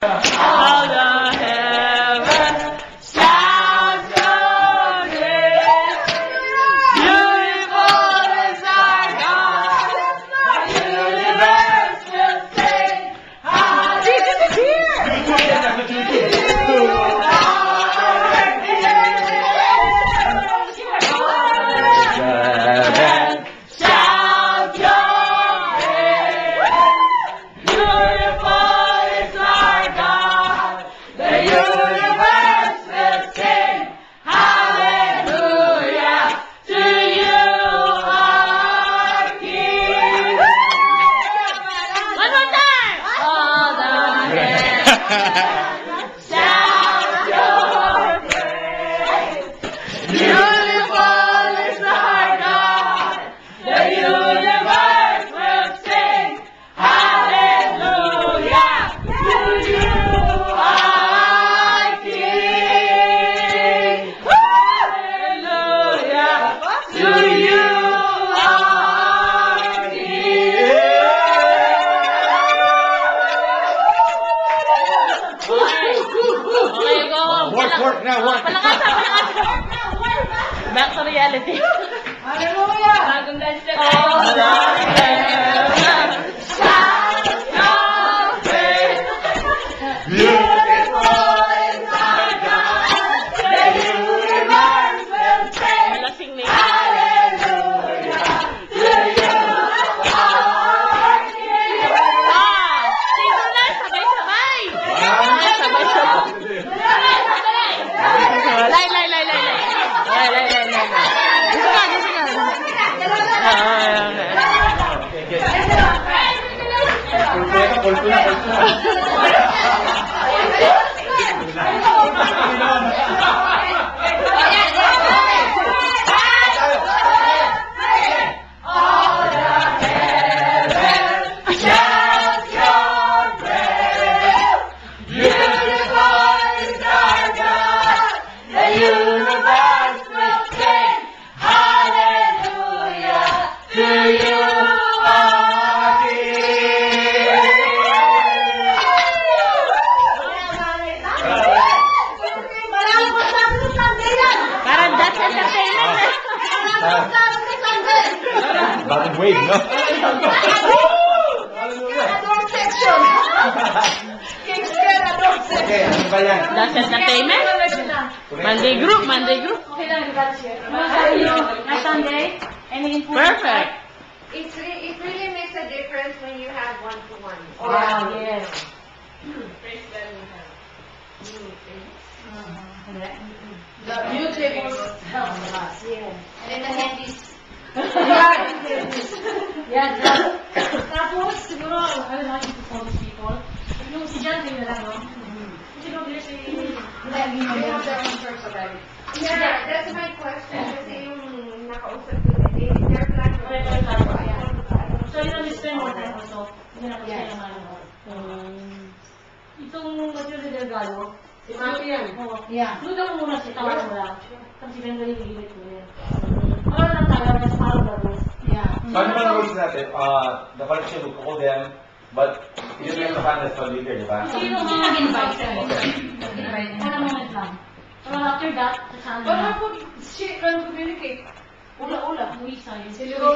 How the heaven sounds so great. Beautiful is our God. The universe will sing. Jesus is here. Heaven shout your praise. Beautiful is our God. The universe will sing. Hallelujah to you, our King. One more time. All the heavens shout your praise. Beautiful is our God. The universe will sing. Hallelujah to you, our King. Hallelujah to you, our King. Okay, go. Work now, work. Palakasan. Back to reality. Hallelujah! Bagong dance step. All the heavens shout your praise. Beautiful is our God. The universe will sing. Hallelujah to you, our King. Sino na? Sabay-sabay. Sabay-sabay. Lay. Parang that's entertainment. Bagong wave, no? Adult section! Kingston adult section! Okay, ano ba yan? That's entertainment. Monday group. Okay lang, that's it. Sunday, any info? Perfect. It really makes a difference when you have one-to-one. Wow, yes. The new tables help us. Yes. And then the handies. Yeah, tapos, siguro, I will not to all these people. Yung si John, din na lang, no? Siguro, bilis si... They have their own church already. Yeah, that's my question. Kasi yung nakausap ko din, they're planning. So, yun ang spend more time also. Hindi na kasi naman ako. Itong Matthew Delgado, Mati yan. Oo. Yeah. Luda mo muna si Tawag mo lang. Kasi ganun yung hilit ko yan. Ano lang tayo, mas parang gagawin. Yeah. Paano ba rules natin? The collection will call them, but you don't have to handle the leader, di ba? Sino ang nag-invite sa'yo? One moment lang. So, after that, But sasama how could she can communicate? Ula-ula. Uwi sa'yo. Sila